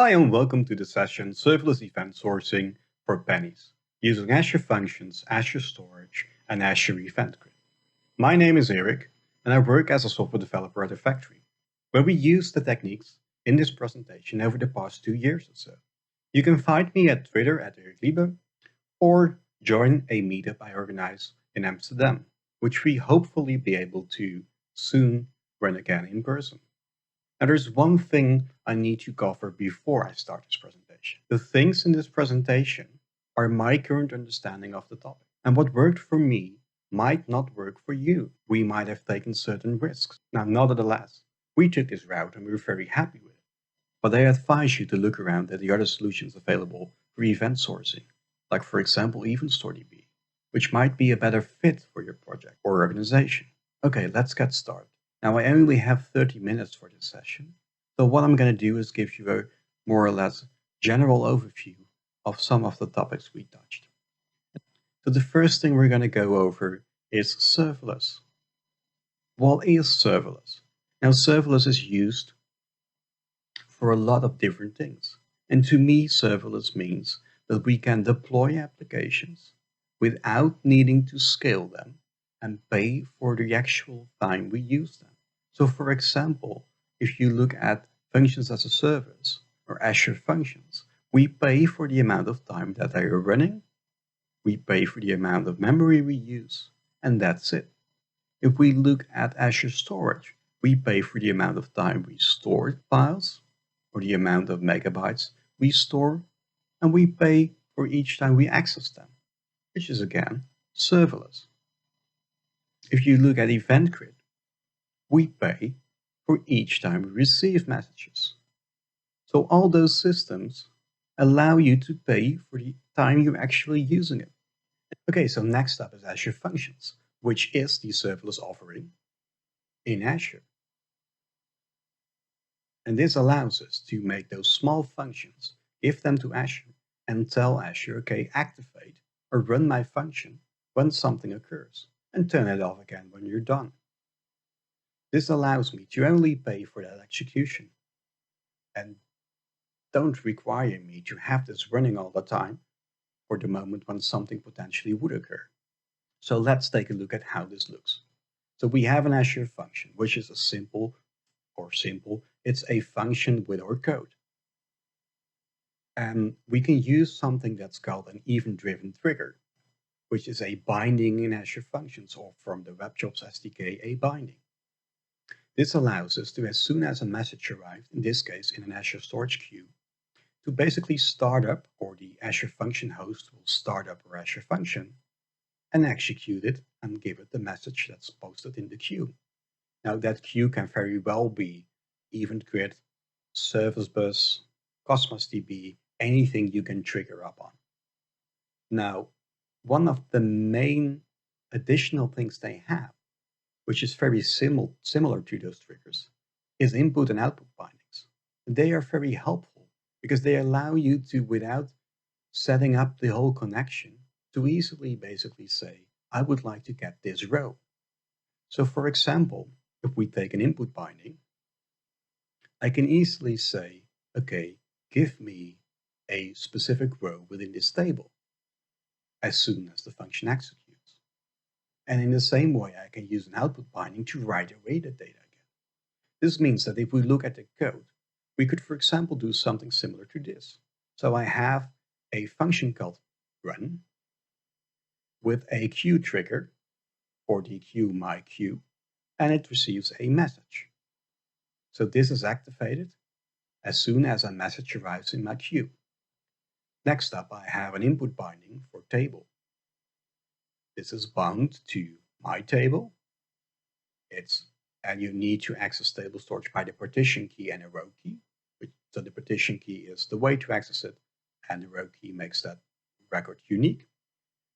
Hi and welcome to the session Serverless Event Sourcing for Pennies, using Azure Functions, Azure Storage, and Azure EventGrid. My name is Erik, and I work as a software developer at a factory, where we use the techniques in this presentation over the past 2 years or so. You can find me at Twitter at Erik Lieben, or join a meetup I organize in Amsterdam, which we hopefully be able to soon run again in person. Now, there's one thing I need to cover before I start this presentation. The things in this presentation are my current understanding of the topic. And what worked for me might not work for you. We might have taken certain risks. Now, nevertheless, we took this route and we were very happy with it. But I advise you to look around at the other solutions available for event sourcing, like for example EventStoreDB, which might be a better fit for your project or organization. Okay, let's get started. Now, I only have 30 minutes for this session, so what I'm going to do is give you a more or less general overview of some of the topics we touched. So the first thing we're going to go over is serverless. What is serverless? Now, serverless is used for a lot of different things. And to me, serverless means that we can deploy applications without needing to scale them and pay for the actual time we use them. So for example, if you look at functions as a service or Azure functions, we pay for the amount of time that they are running, we pay for the amount of memory we use, and that's it. If we look at Azure storage, we pay for the amount of time we store files or the amount of megabytes we store, and we pay for each time we access them, which is again serverless. If you look at EventGrid, we pay for each time we receive messages. So all those systems allow you to pay for the time you're actually using it. Okay, so next up is Azure Functions, which is the serverless offering in Azure. And this allows us to make those small functions, give them to Azure, and tell Azure, okay, activate or run my function when something occurs, and turn it off again when you're done. This allows me to only pay for that execution and don't require me to have this running all the time for the moment when something potentially would occur. So let's take a look at how this looks. So we have an Azure function, which is it's a function with our code. And we can use something that's called an event-driven trigger, which is a binding in Azure Functions, or from the WebJobs SDK, a binding. This allows us to, as soon as a message arrives, in this case in an Azure storage queue, to basically start up, or the Azure function host will start up our Azure function and execute it and give it the message that's posted in the queue. Now that queue can very well be EventGrid, Service Bus, Cosmos DB, anything you can trigger up on. Now, one of the main additional things they have, which is very similar to those triggers, is input and output bindings. They are very helpful because they allow you to, without setting up the whole connection, to easily basically say, I would like to get this row. So for example, if we take an input binding, I can easily say, okay, give me a specific row within this table as soon as the function executes. And in the same way, I can use an output binding to write away the data again. This means that if we look at the code, we could, for example, do something similar to this. So I have a function called run with a queue trigger for the queue my queue, and it receives a message. So this is activated as soon as a message arrives in my queue. Next up, I have an input binding for table. This is bound to my table. And you need to access table storage by the partition key and a row key. So the partition key is the way to access it, and the row key makes that record unique.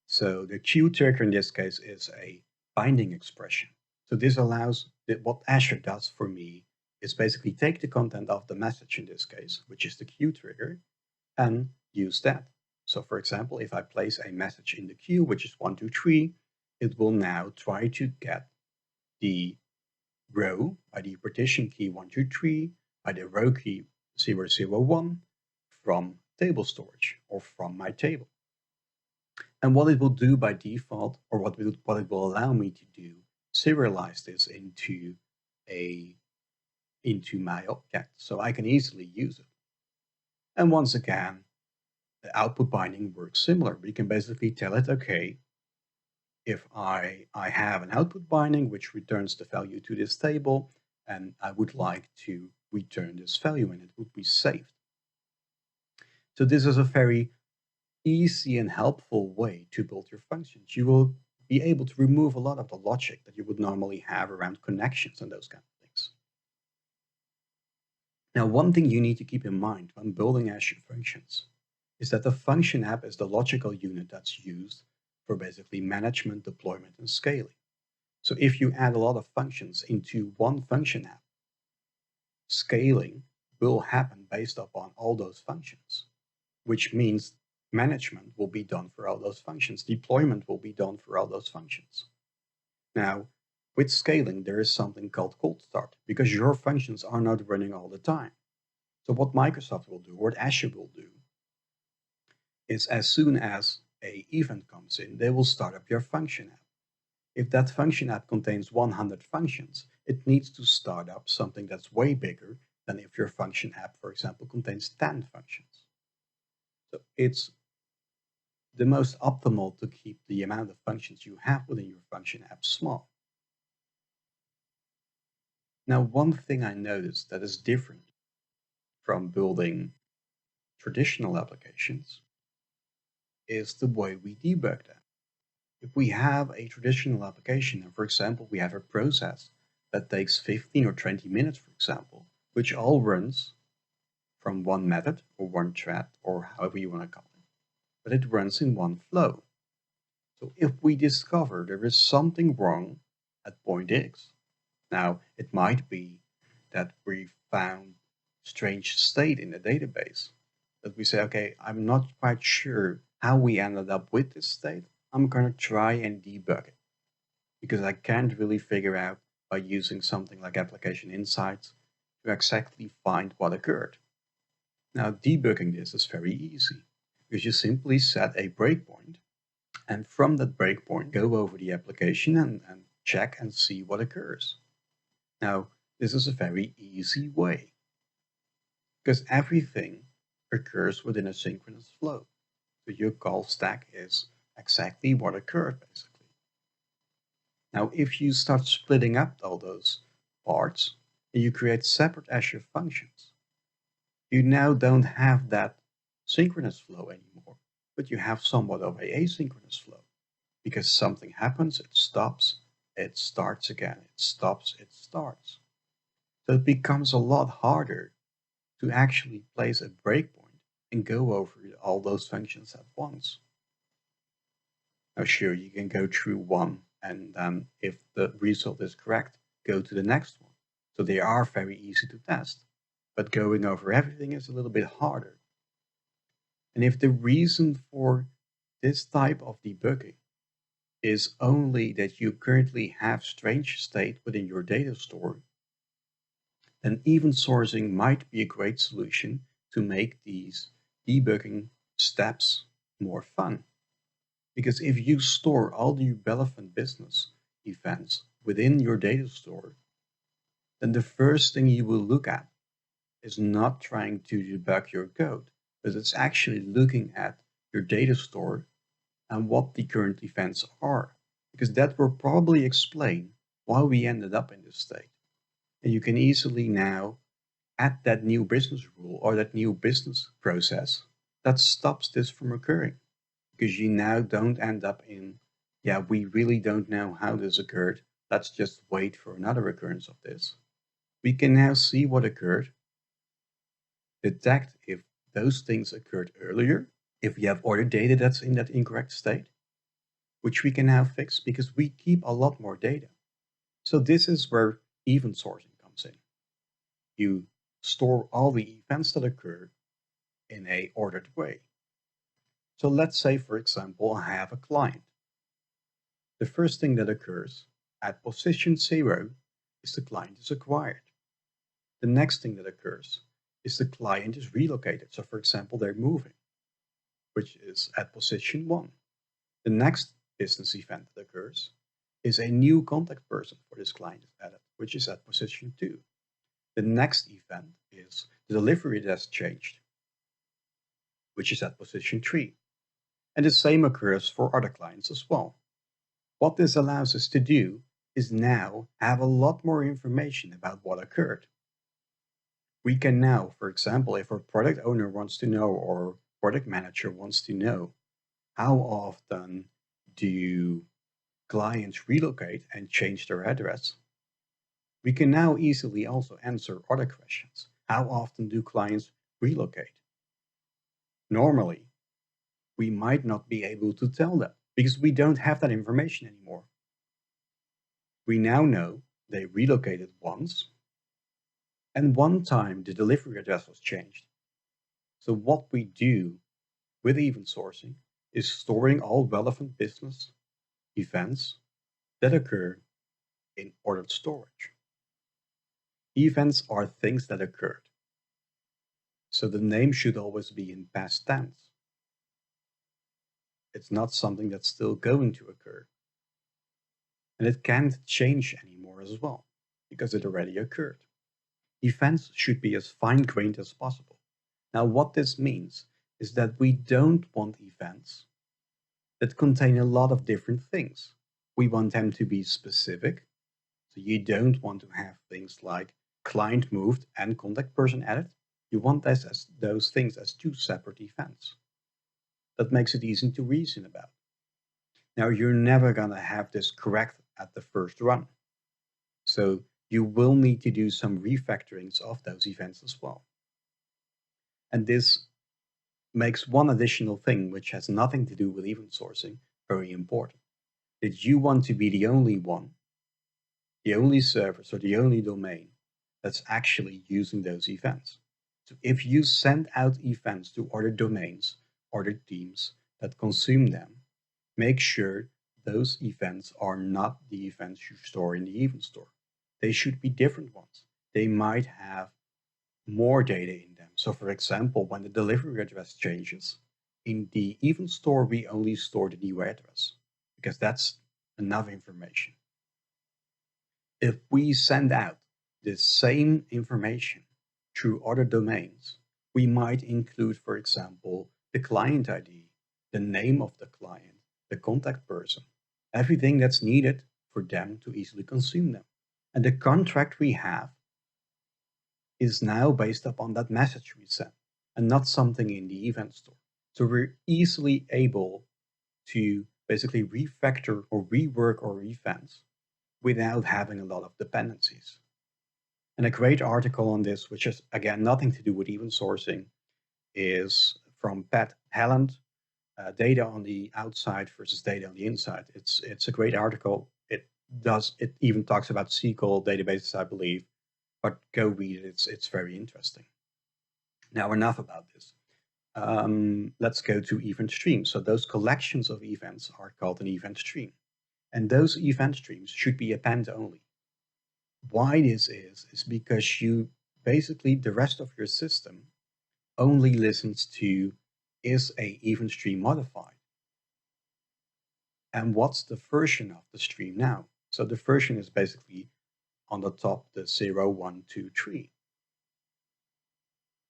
So the queue trigger in this case is a binding expression. So this allows what Azure does for me is basically take the content of the message in this case, which is the queue trigger, and use that. So for example, if I place a message in the queue, which is 1, 2, 3, it will now try to get the row by the partition key 1, 2, 3, by the row key 0, 0, 1, from table storage or from my table. And what it will do by default, or what it will allow me to do, serialize this into my object, so I can easily use it. And once again, the output binding works similar. We can basically tell it, okay, if I have an output binding which returns the value to this table, and I would like to return this value, and it would be saved. So this is a very easy and helpful way to build your functions. You will be able to remove a lot of the logic that you would normally have around connections and those kind of things. Now, one thing you need to keep in mind when building Azure functions is that the function app is the logical unit that's used for basically management, deployment, and scaling. So if you add a lot of functions into one function app, scaling will happen based upon all those functions, which means management will be done for all those functions. Deployment will be done for all those functions. Now, with scaling, there is something called cold start because your functions are not running all the time. So what Microsoft will do, or what Azure will do, is as soon as an event comes in, they will start up your function app. If that function app contains 100 functions, it needs to start up something that's way bigger than if your function app, for example, contains 10 functions. So it's the most optimal to keep the amount of functions you have within your function app small. Now, one thing I noticed that is different from building traditional applications is the way we debug them. If we have a traditional application, and for example, we have a process that takes 15 or 20 minutes, for example, which all runs from one method or one thread or however you want to call it, but it runs in one flow. So if we discover there is something wrong at point X, now it might be that we found strange state in the database, that we say, okay, I'm not quite sure how we ended up with this state. I'm going to try and debug it because I can't really figure out by using something like Application Insights to exactly find what occurred. Now, debugging this is very easy because you simply set a breakpoint, and from that breakpoint, go over the application and check and see what occurs. Now, this is a very easy way because everything occurs within a synchronous flow. So your call stack is exactly what occurred, basically. Now, if you start splitting up all those parts and you create separate Azure functions, you now don't have that synchronous flow anymore, but you have somewhat of an asynchronous flow because something happens, it stops, it starts again, it stops, it starts. So it becomes a lot harder to actually place a breakpoint and go over all those functions at once. Now, sure, you can go through one and then if the result is correct, go to the next one. So they are very easy to test, but going over everything is a little bit harder. And if the reason for this type of debugging is only that you currently have strange state within your data store, then EventSourcing might be a great solution to make these debugging steps more fun. Because if you store all the relevant business events within your data store, then the first thing you will look at is not trying to debug your code, but it's actually looking at your data store and what the current events are, because that will probably explain why we ended up in this state. And you can easily now add that new business rule or that new business process that stops this from occurring, because you now don't end up in, yeah, we really don't know how this occurred. Let's just wait for another occurrence of this. We can now see what occurred, detect if those things occurred earlier, if we have order data that's in that incorrect state, which we can now fix because we keep a lot more data. So this is where event sourcing comes in. You store all the events that occur in a ordered way. So let's say, for example, I have a client. The first thing that occurs at position 0 is the client is acquired. The next thing that occurs is the client is relocated. So for example, they're moving, which is at position 1. The next business event that occurs is a new contact person for this client is added, which is at position 2. The next event is the delivery address changed, which is at position 3. And the same occurs for other clients as well. What this allows us to do is now have a lot more information about what occurred. We can now, for example, if our product owner wants to know or product manager wants to know how often do clients relocate and change their address, we can now easily also answer other questions. How often do clients relocate? Normally, we might not be able to tell them because we don't have that information anymore. We now know they relocated once, and one time the delivery address was changed. So what we do with EventSourcing is storing all relevant business events that occur in ordered storage. Events are things that occurred. So the name should always be in past tense. It's not something that's still going to occur. And it can't change anymore as well, because it already occurred. Events should be as fine-grained as possible. Now, what this means is that we don't want events that contain a lot of different things. We want them to be specific. So you don't want to have things like client moved and contact person added. You want those things as 2 separate events. That makes it easy to reason about. Now, you're never going to have this correct at the first run. So you will need to do some refactorings of those events as well. And this makes one additional thing, which has nothing to do with event sourcing, very important. That you want to be the only one, the only service or the only domain that's actually using those events. So if you send out events to other domains, other teams that consume them, make sure those events are not the events you store in the event store. They should be different ones. They might have more data in them. So for example, when the delivery address changes, in the event store, we only store the new address because that's enough information. If we send out the same information through other domains, we might include, for example, the client ID, the name of the client, the contact person, everything that's needed for them to easily consume them. And the contract we have is now based upon that message we sent and not something in the event store. So we're easily able to basically refactor or rework our events without having a lot of dependencies. And a great article on this, which has again nothing to do with event sourcing, is from Pat Helland, data on the outside versus data on the inside. It's a great article. It even talks about SQL databases, I believe, but go read it. It's very interesting. Now enough about this. Let's go to event streams. So those collections of events are called an event stream, and those event streams should be append only. Why this is because you basically the rest of your system only listens to is a event stream modified, and what's the version of the stream now. So the version is basically on the top, the 0, 1, 2, 3.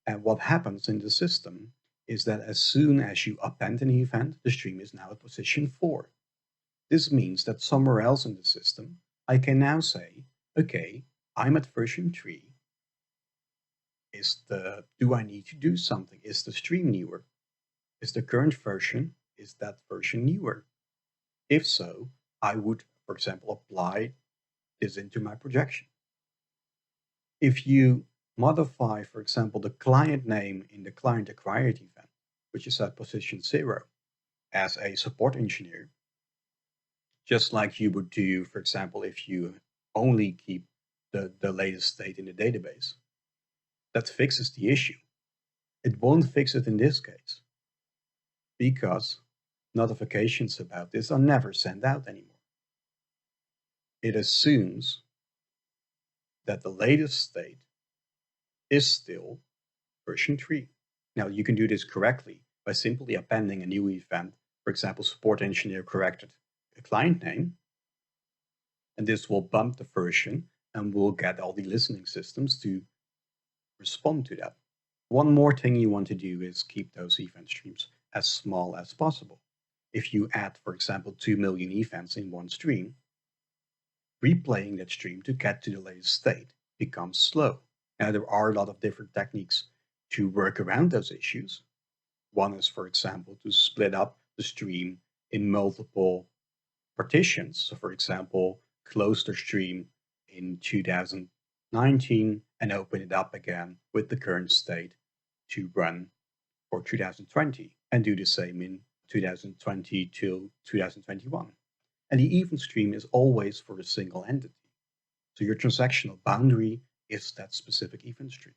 And what happens in the system is that as soon as you append an event, the stream is now at position 4. This means that somewhere else in the system, I can now say, okay, I'm at version 3. Do I need to do something? Is the stream newer? Is the current version, is that version newer? If so, I would, for example, apply this into my projection. If you modify, for example, the client name in the client acquired event, which is at position 0, as a support engineer, just like you would do, for example, if you only keep the latest state in the database, that fixes the issue. It won't fix it in this case because notifications about this are never sent out anymore. It assumes that the latest state is still version 3. Now you can do this correctly by simply appending a new event. For example, support engineer corrected a client name, and this will bump the version and will get all the listening systems to respond to that. One more thing you want to do is keep those event streams as small as possible. If you add, for example, 2 million events in one stream, replaying that stream to get to the latest state becomes slow. Now, there are a lot of different techniques to work around those issues. One is, for example, to split up the stream in multiple partitions. So, for example, close the stream in 2019 and open it up again with the current state to run for 2020, and do the same in 2020 till 2021. And the event stream is always for a single entity. So your transactional boundary is that specific event stream.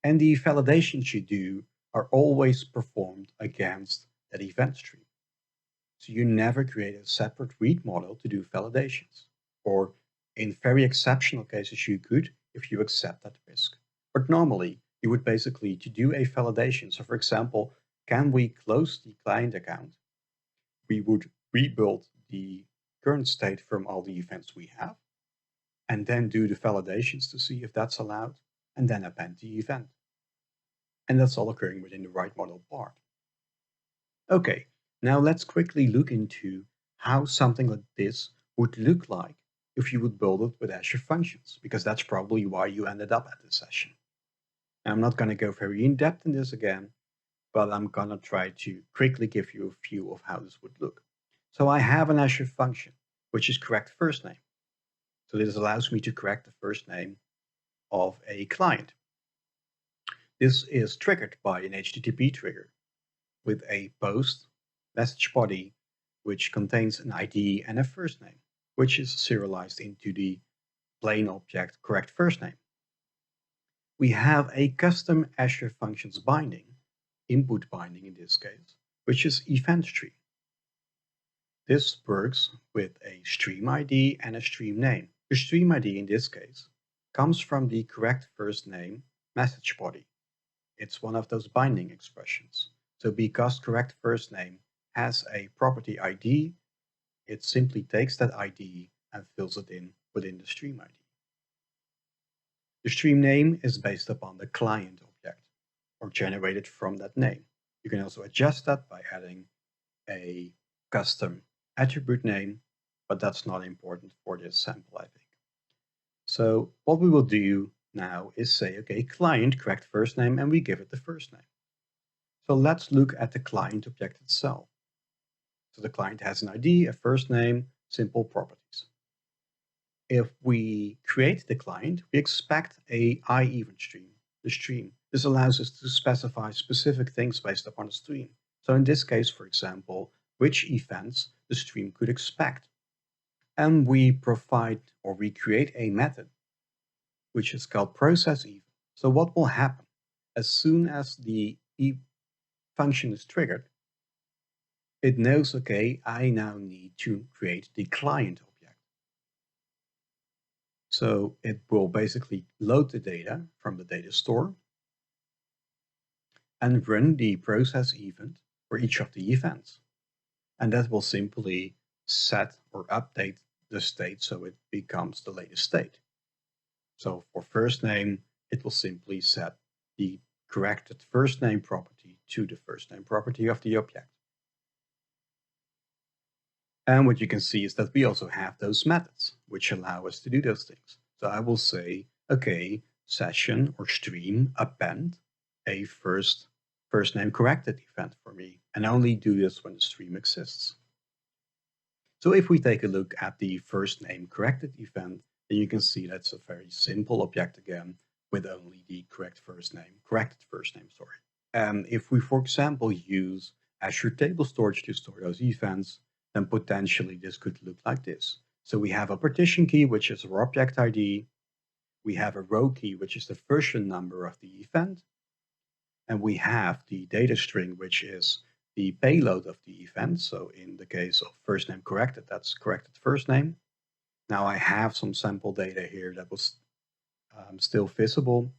And the validations you do are always performed against that event stream. So you never create a separate read model to do validations. Or in very exceptional cases, you could if you accept that risk. But normally, you would basically, to do a validation, so for example, can we close the client account? We would rebuild the current state from all the events we have, and then do the validations to see if that's allowed, and then append the event. And that's all occurring within the write model part. Okay, now let's quickly look into how something like this would look like if you would build it with Azure Functions, because that's probably why you ended up at this session. Now, I'm not going to go very in depth in this again, but I'm going to try to quickly give you a view of how this would look. So I have an Azure function, which is correct first name. So this allows me to correct the first name of a client. This is triggered by an HTTP trigger with a post message body, which contains an ID and a first name, which is serialized into the plain object correct first name. We have a custom Azure Functions binding, input binding in this case, which is event stream. This works with a stream ID and a stream name. The stream ID in this case comes from the correct first name message body. It's one of those binding expressions. So because correct first name has a property ID, it simply takes that ID and fills it in within the stream ID. The stream name is based upon the client object or generated from that name. You can also adjust that by adding a custom attribute name, but that's not important for this sample, I think. So what we will do now is say, okay, client correct first name, and we give it the first name. So let's look at the client object itself. So the client has an ID, a first name, simple properties. If we create the client, we expect a iEvent stream, the stream. This allows us to specify specific things based upon the stream. So in this case, for example, which events the stream could expect. And we provide or we create a method, which is called processEvent. So what will happen? As soon as the function is triggered, it knows, okay, I now need to create the client object. So it will basically load the data from the data store and run the process event for each of the events. And that will simply set or update the state so it becomes the latest state. So for first name, it will simply set the corrected first name property to the first name property of the object. And what you can see is that we also have those methods which allow us to do those things. So I will say, okay, session or stream append a first name corrected event for me, and only do this when the stream exists. So if we take a look at the first name corrected event, then you can see that's a very simple object again with only the corrected first name, sorry. And if we, for example, use Azure Table Storage to store those events, then potentially this could look like this. So we have a partition key, which is our object ID. We have a row key, which is the version number of the event. And we have the data string, which is the payload of the event. So in the case of first name corrected, that's corrected first name. Now I have some sample data here that was still visible.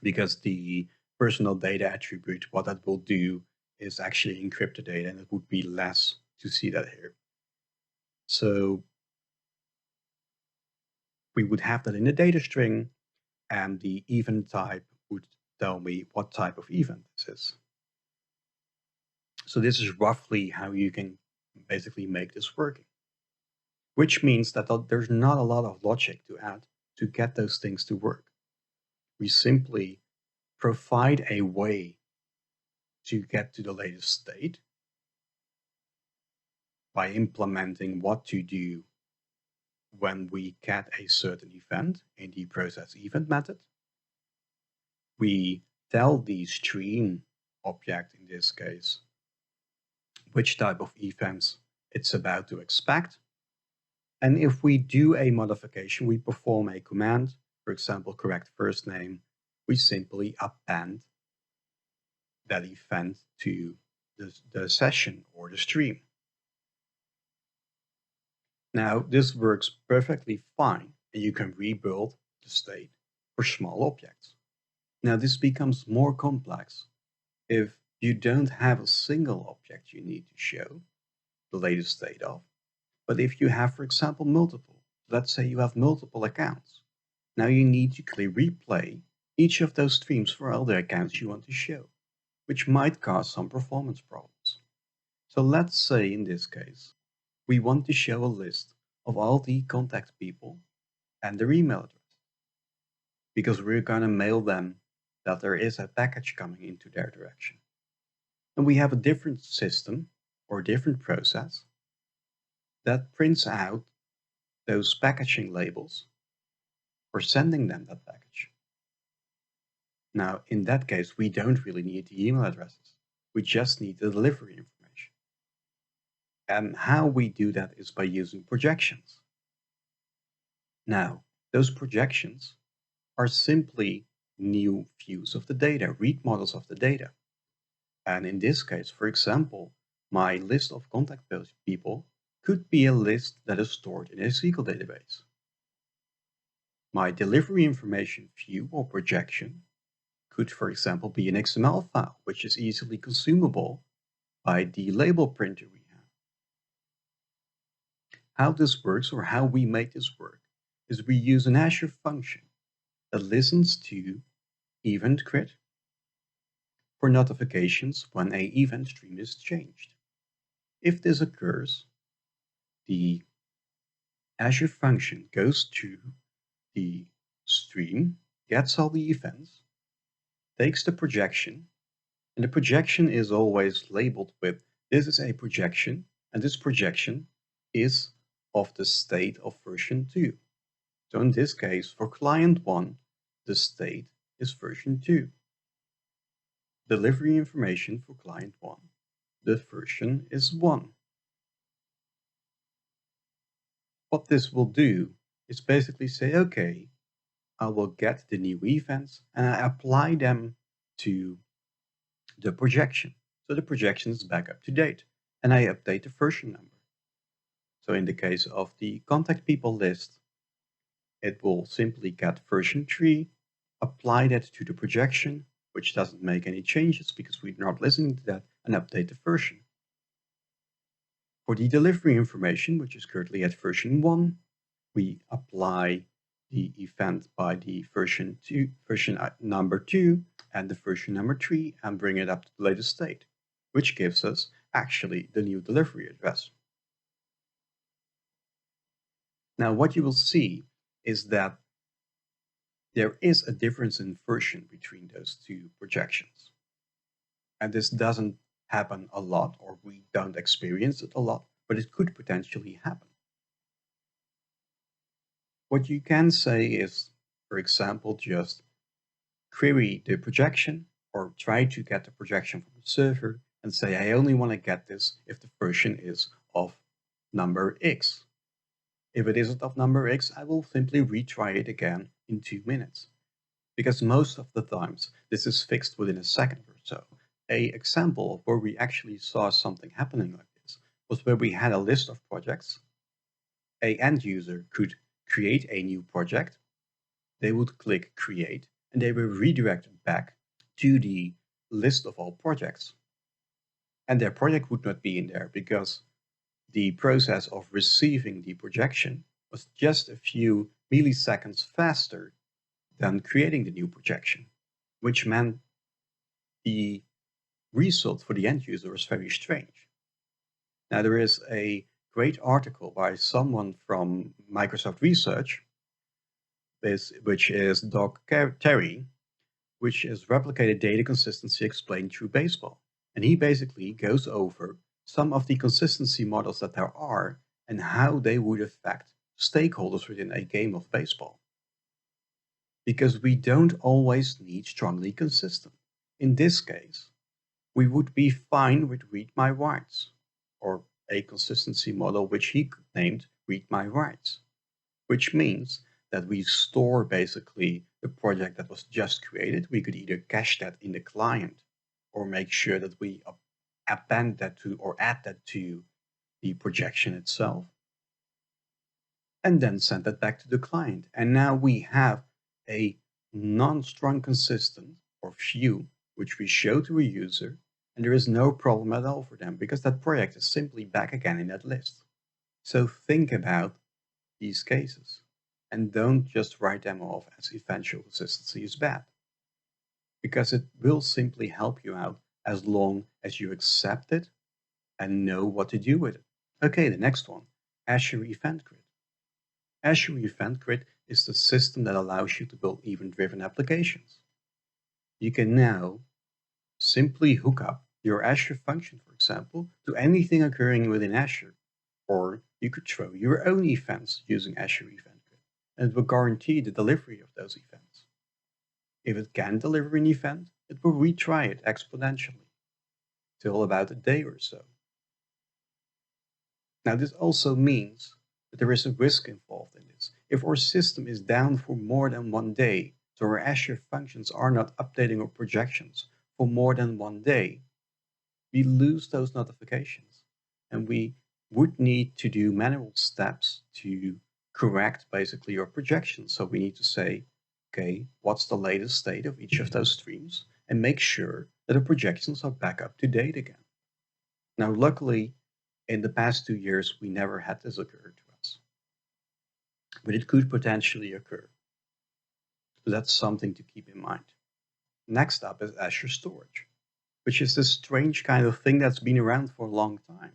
because the personal data attribute, what that will do is actually encrypt the data, and it would be less to see that here. So we would have that in the data string, and the event type would tell me what type of event this is. So this is roughly how you can basically make this working, which means that there's not a lot of logic to add to get those things to work. We simply provide a way to get to the latest state by implementing what to do when we get a certain event in the process event method. We tell the stream object, in this case, which type of events it's about to expect. And if we do a modification, we perform a command, for example, correct first name, we simply append that event to the session or the stream. Now, this works perfectly fine, and you can rebuild the state for small objects. Now, this becomes more complex if you don't have a single object you need to show the latest state of, but if you have, for example, multiple. Let's say you have multiple accounts. Now you need to clearly replay each of those streams for all the accounts you want to show, which might cause some performance problems. So let's say in this case, we want to show a list of all the contact people and their email address, because we're going to mail them that there is a package coming into their direction. And we have a different system or different process that prints out those packaging labels for sending them that package. Now, in that case, we don't really need the email addresses. We just need the delivery information. And how we do that is by using projections. Now, those projections are simply new views of the data, read models of the data. And in this case, for example, my list of contact people could be a list that is stored in a SQL database. My delivery information view or projection could, for example, be an XML file, which is easily consumable by the label printer we have. How this works, or how we make this work, is we use an Azure function that listens to EventGrid for notifications when an event stream is changed. If this occurs, the Azure function goes to the stream, gets all the events, takes the projection, and the projection is always labeled with, this is a projection, and this projection is of the state of version 2. So in this case, for client 1, the state is version 2. Delivery information for client 1, the version is 1. What this will do is basically say, okay, I will get the new events and I apply them to the projection. So the projection is back up to date, and I update the version number. So in the case of the contact people list, it will simply get version 3, apply that to the projection, which doesn't make any changes because we're not listening to that, and update the version. For the delivery information, which is currently at version 1, we apply the event by the version number 2 and the version number 3 and bring it up to the latest state, which gives us actually the new delivery address. Now what you will see is that there is a difference in version between those two projections. And this doesn't happen a lot, or we don't experience it a lot, but it could potentially happen. What you can say is, for example, just query the projection or try to get the projection from the server and say, I only want to get this if the version is of number X. If it isn't of number X, I will simply retry it again in 2 minutes. Because most of the times this is fixed within a second or so. An example of where we actually saw something happening like this was where we had a list of projects. An end user could create a new project. They would click create, and they were redirected back to the list of all projects. And their project would not be in there because the process of receiving the projection was just a few milliseconds faster than creating the new projection, which meant the result for the end user was very strange. Now, there is a great article by someone from Microsoft Research, which is Doug Terry, which is replicated data consistency explained through baseball. And he basically goes over some of the consistency models that there are and how they would affect stakeholders within a game of baseball. Because we don't always need strongly consistent. In this case, we would be fine with read my rights, or a consistency model which he named read my rights, which means that we store basically the project that was just created. We could either cache that in the client or make sure that we append that to or add that to the projection itself, and then send that back to the client. And now we have a non-strong consistent or view which we show to a user, and there is no problem at all for them because that project is simply back again in that list. So think about these cases and don't just write them off as eventual consistency is bad, because it will simply help you out as long as you accept it and know what to do with it. Okay, the next one, Azure EventGrid. Azure EventGrid is the system that allows you to build event-driven applications. You can now simply hook up your Azure function, for example, to anything occurring within Azure, or you could throw your own events using Azure EventGrid, and it will guarantee the delivery of those events. If it can deliver an event, it will retry it exponentially, till about a day or so. Now, this also means that there is a risk involved in this. If our system is down for more than 1 day, so our Azure functions are not updating our projections for more than 1 day, we lose those notifications. And we would need to do manual steps to correct basically your projections. So we need to say, okay, what's the latest state of each of those streams, and make sure that the projections are back up to date again. Now, luckily, in the past 2 years, we never had this occur to us, but it could potentially occur. So that's something to keep in mind. Next up is Azure Storage, which is this strange kind of thing that's been around for a long time.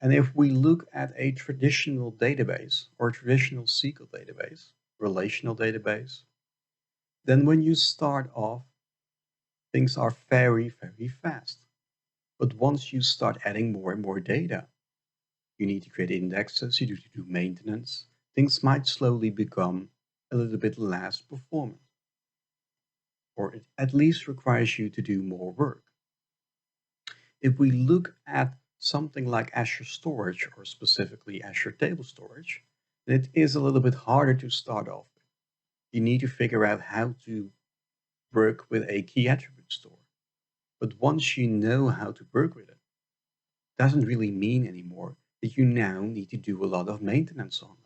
And if we look at a traditional database or traditional SQL database, relational database, then when you start off, things are very, very fast. But once you start adding more and more data, you need to create indexes, you need to do maintenance, things might slowly become a little bit less performant. Or it at least requires you to do more work. If we look at something like Azure Storage, or specifically Azure Table Storage, then it is a little bit harder to start off with. You need to figure out how to work with a key attribute store. But once you know how to work with it, doesn't really mean anymore that you now need to do a lot of maintenance on them,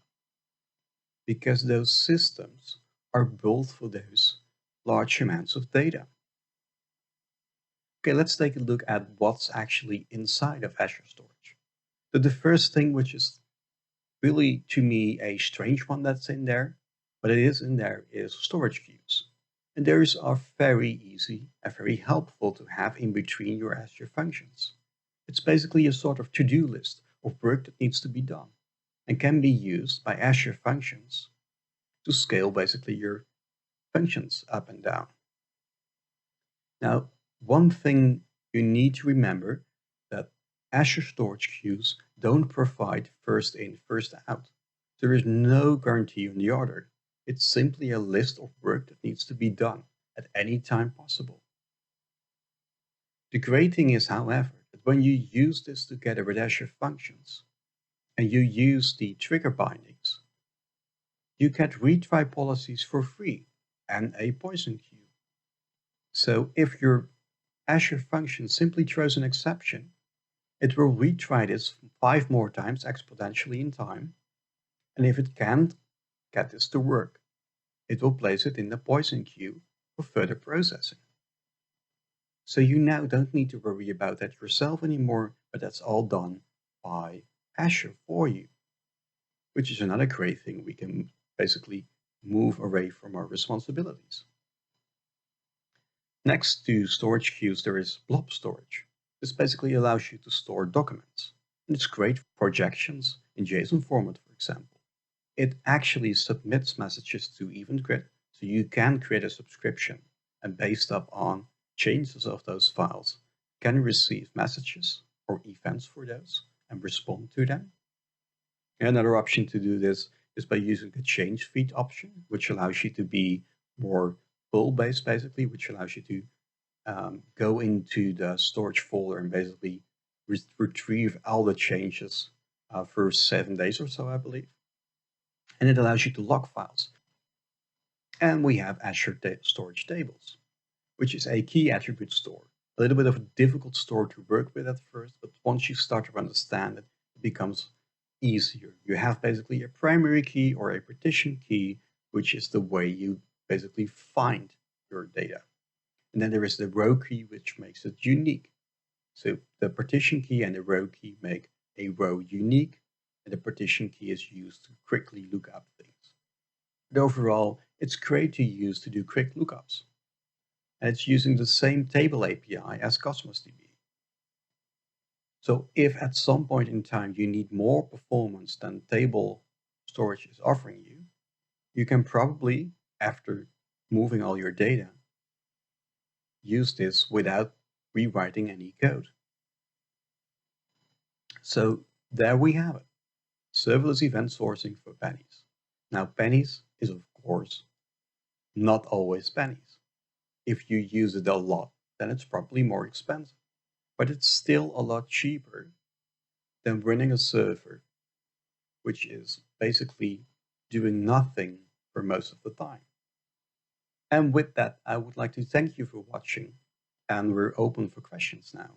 because those systems are built for those large amounts of data. Okay, let's take a look at what's actually inside of Azure Storage. So the first thing, which is really to me a strange one that's in there, but it is in there, is storage queues. And those are very easy and very helpful to have in between your Azure functions. It's basically a sort of to-do list of work that needs to be done and can be used by Azure functions to scale basically your functions up and down. Now, one thing you need to remember, that Azure storage queues don't provide first in, first out. There is no guarantee on the order. It's simply a list of work that needs to be done at any time possible. The great thing is, however, that when you use this together with Azure functions and you use the trigger bindings, you get retry policies for free and a poison queue. So if your Azure function simply throws an exception, it will retry this 5 more times exponentially in time. And if it can't get this to work, it will place it in the poison queue for further processing. So you now don't need to worry about that yourself anymore, but that's all done by Azure for you, which is another great thing. We can basically move away from our responsibilities. Next to storage queues, there is blob storage. This basically allows you to store documents. And it's great for projections in JSON format, for example. It actually submits messages to EventGrid, so you can create a subscription, and based upon changes of those files, can receive messages or events for those and respond to them. Another option to do this is by using the change feed option, which allows you to be more pull-based, basically, which allows you to go into the storage folder and basically retrieve all the changes for 7 days or so, I believe. And it allows you to log files. And we have Azure Storage Tables, which is a key attribute store. A little bit of a difficult store to work with at first, but once you start to understand it, it becomes easier. You have basically a primary key or a partition key, which is the way you basically find your data. And then there is the row key, which makes it unique. So the partition key and the row key make a row unique, and the partition key is used to quickly look up things. But overall, it's great to use to do quick lookups. And it's using the same table API as Cosmos DB. So if at some point in time you need more performance than table storage is offering you, you can probably, after moving all your data, use this without rewriting any code. So there we have it. Serverless event sourcing for pennies. Now, pennies is, of course, not always pennies. If you use it a lot, then it's probably more expensive. But it's still a lot cheaper than running a server, which is basically doing nothing for most of the time. And with that, I would like to thank you for watching, and we're open for questions now.